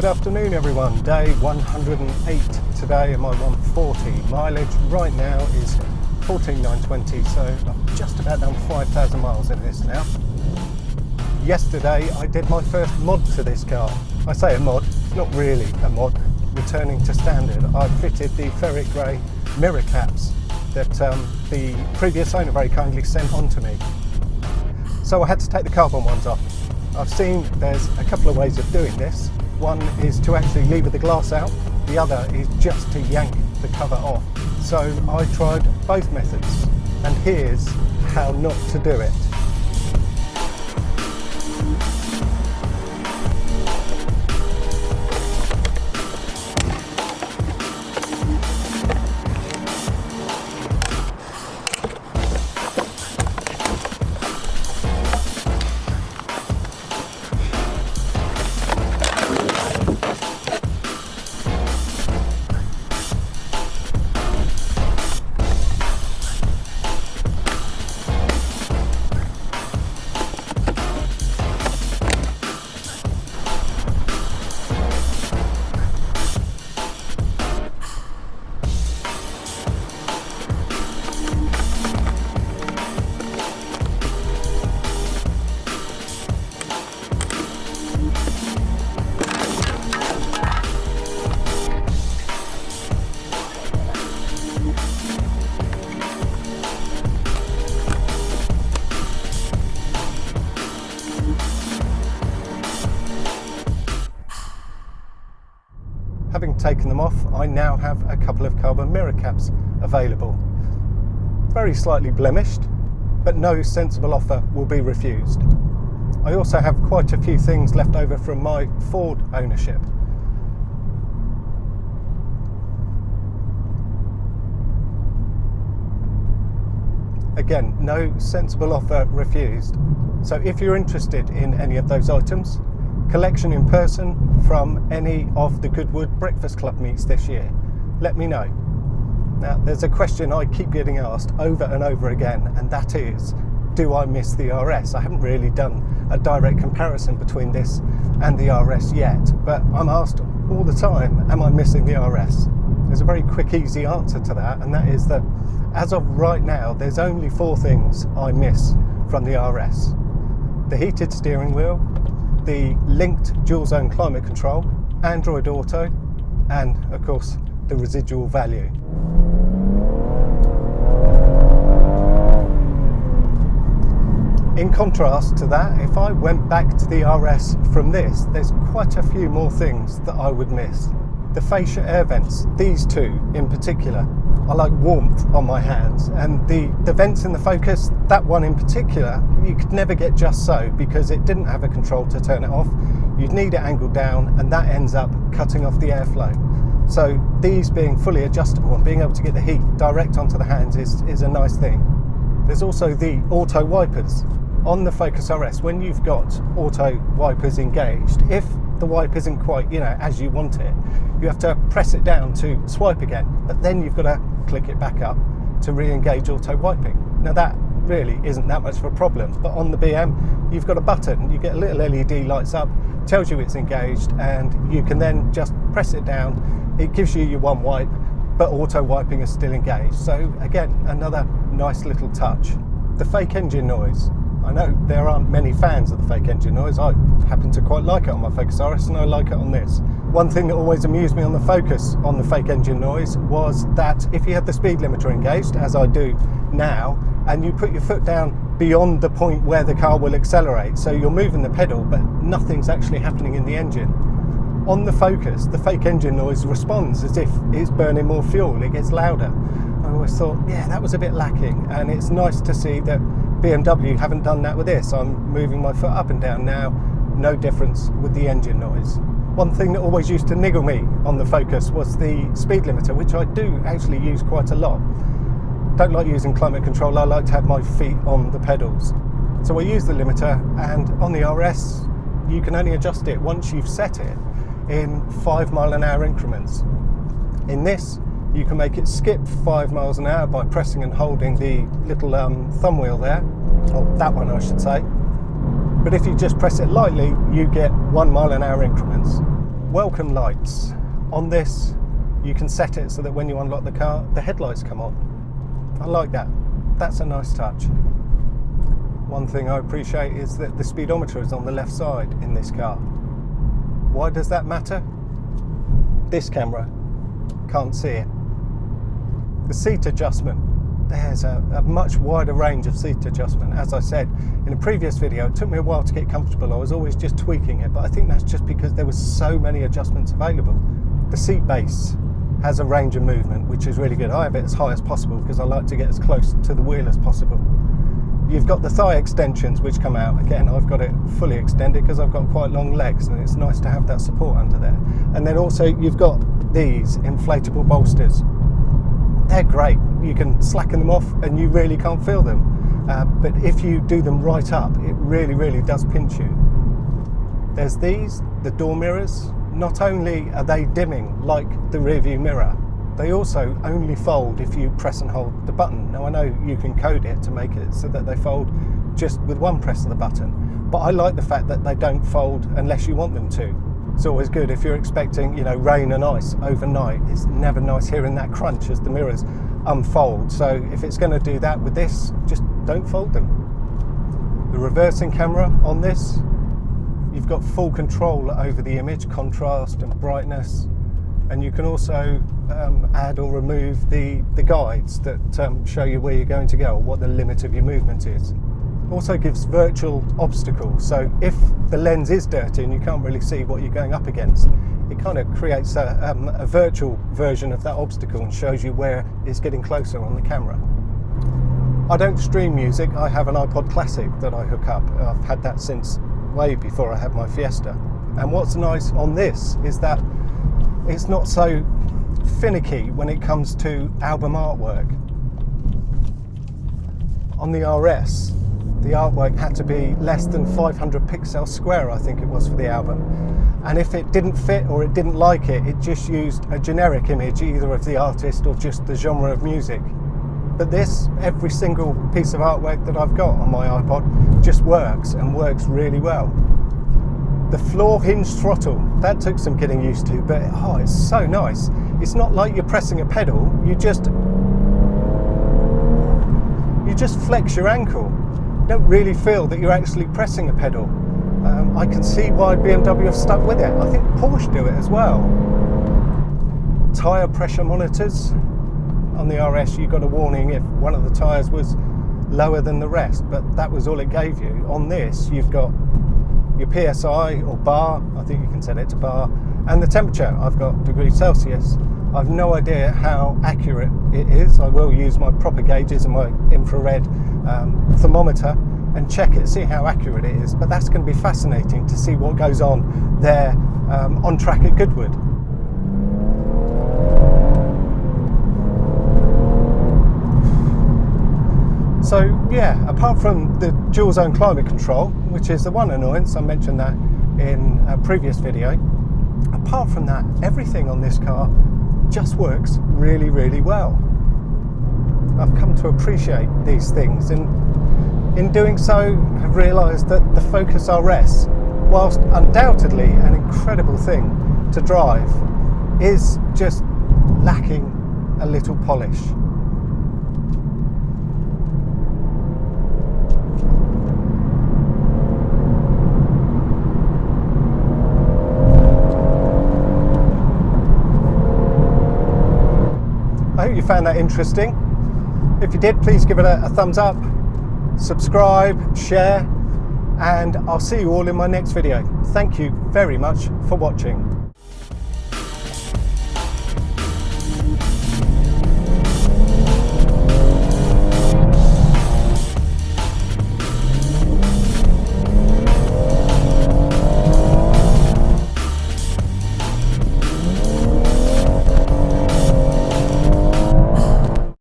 Good afternoon everyone, day 108 today in my 140. Mileage right now is 14,920, so I've just about done 5,000 miles in this now. Yesterday I did my first mod to this car. I say a mod, it's not really a mod, returning to standard. I fitted the ferret grey mirror caps that the previous owner very kindly sent on to me. So I had to take the carbon ones off. I've seen there's a couple of ways of doing this. One is to actually lever the glass out, the other is just to yank the cover off. So I tried both methods, and here's how not to do it. Having taken them off, I now have a couple of carbon mirror caps available. Very slightly blemished, but no sensible offer will be refused. I also have quite a few things left over from my Ford ownership. Again, no sensible offer refused. So if you're interested in any of those items, collection in person from any of the Goodwood Breakfast Club meets this year, let me know. Now, there's a question I keep getting asked over and over again, and that is, do I miss the RS? I haven't really done a direct comparison between this and the RS yet, but I'm asked all the time, am I missing the RS? There's a very quick, easy answer to that, and that is that as of right now, there's only 4 things I miss from the RS. The heated steering wheel, the linked dual zone climate control, Android Auto, and of course the residual value. In contrast to that, if I went back to the RS from this, there's quite a few more things that I would miss. The Fascia Air Vents, these two in particular, I like warmth on my hands, and the vents in the Focus, that one in particular, you could never get just so because it didn't have a control to turn it off. You'd need it angled down, and that ends up cutting off the airflow. So these being fully adjustable and being able to get the heat direct onto the hands is a nice thing. There's also the auto wipers. On the Focus RS, when you've got auto wipers engaged, if the wipe isn't quite, as you want it, you have to press it down to swipe again, but then you've got to click it back up to re-engage auto wiping. Now that really isn't that much of a problem, but on the BM you've got a button, you get a little LED lights up, tells you it's engaged, and you can then just press it down. It gives you your one wipe, but auto wiping is still engaged. So again, another nice little touch. The fake engine noise. I know there aren't many fans of the fake engine noise. I happen to quite like it on my Focus RS, and I like it on this. One thing that always amused me on the Focus on the fake engine noise was that if you had the speed limiter engaged, as I do now, and you put your foot down beyond the point where the car will accelerate, so you're moving the pedal but nothing's actually happening in the engine. On the Focus, the fake engine noise responds as if it's burning more fuel, it gets louder. I always thought, yeah, that was a bit lacking, and it's nice to see that BMW haven't done that with this. I'm moving my foot up and down now, no difference with the engine noise. One thing that always used to niggle me on the Focus was the speed limiter, which I do actually use quite a lot. Don't like using climate control, I like to have my feet on the pedals. So I use the limiter, and on the RS, you can only adjust it once you've set it in 5 mile an hour increments. In this, you can make it skip 5 miles an hour by pressing and holding the little thumb wheel there, or that one I should say. But if you just press it lightly, you get 1 mile an hour increments. welcome lights. On this, you can set it so that when you unlock the car, the headlights come on. I like that. That's a nice touch. One thing I appreciate is that the speedometer is on the left side in this car. Why does that matter? This camera can't see it. The seat adjustment, there's a much wider range of seat adjustment. As I said in a previous video, it took me a while to get comfortable. I was always just tweaking it, but I think that's just because there were so many adjustments available. The seat base has a range of movement, which is really good. I have it as high as possible because I like to get as close to the wheel as possible. You've got the thigh extensions which come out. Again, I've got it fully extended because I've got quite long legs and it's nice to have that support under there. And then also you've got these inflatable bolsters. They're great. You can slacken them off and you really can't feel them. But if you do them right up, it really, really does pinch you. There's these, the door mirrors. Not only are they dimming like the rear view mirror, they also only fold if you press and hold the button. Now I know you can code it to make it so that they fold just with one press of the button, but I like the fact that they don't fold unless you want them to. It's always good if you're expecting, rain and ice overnight. It's never nice hearing that crunch as the mirrors unfold. So if it's going to do that with this, just don't fold them. The reversing camera on this, you've got full control over the image, contrast and brightness. And you can also add or remove the guides that show you where you're going to go or what the limit of your movement is. Also gives virtual obstacles, so if the lens is dirty and you can't really see what you're going up against, it kind of creates a virtual version of that obstacle and shows you where it's getting closer on the camera. I don't stream music. I have an iPod Classic that I hook up. I've had that since way before I had my Fiesta. And what's nice on this is that it's not so finicky when it comes to album artwork. On the RS, the artwork had to be less than 500 pixels square, I think it was, for the album. And if it didn't fit or it didn't like it, it just used a generic image, either of the artist or just the genre of music. But this, every single piece of artwork that I've got on my iPod just works and works really well. The floor hinge throttle, that took some getting used to, but it's so nice. It's not like you're pressing a pedal, you just flex your ankle. You don't really feel that you're actually pressing a pedal. I can see why BMW have stuck with it. I think Porsche do it as well. Tyre pressure monitors. On the RS you got a warning if one of the tyres was lower than the rest, but that was all it gave you. On this you've got your PSI or bar, I think you can set it to bar, and the temperature. I've got degrees Celsius. I've no idea how accurate it is. I will use my proper gauges and my infrared thermometer and check it, see how accurate it is. But that's going to be fascinating to see what goes on there on track at Goodwood. So yeah, apart from the dual zone climate control, which is the one annoyance, I mentioned that in a previous video, apart from that, everything on this car just works really, really well. I've come to appreciate these things, and in doing so have realised that the Focus RS, whilst undoubtedly an incredible thing to drive, is just lacking a little polish. I hope you found that interesting. If you did, please give it a thumbs up, subscribe, share, and I'll see you all in my next video. Thank you very much for watching.